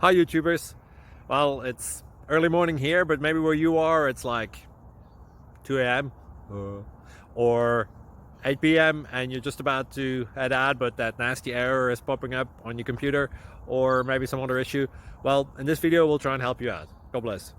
Hi YouTubers. Well, it's early morning here, but maybe where you are it's like 2 a.m. or 8 p.m. and you're just about to head out, but that nasty error is popping up on your computer, or maybe some other issue. Well, in this video we'll try and help you out. God bless.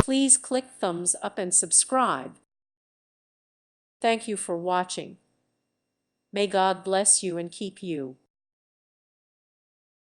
Please click thumbs up and subscribe. Thank you for watching. May God bless you and keep you.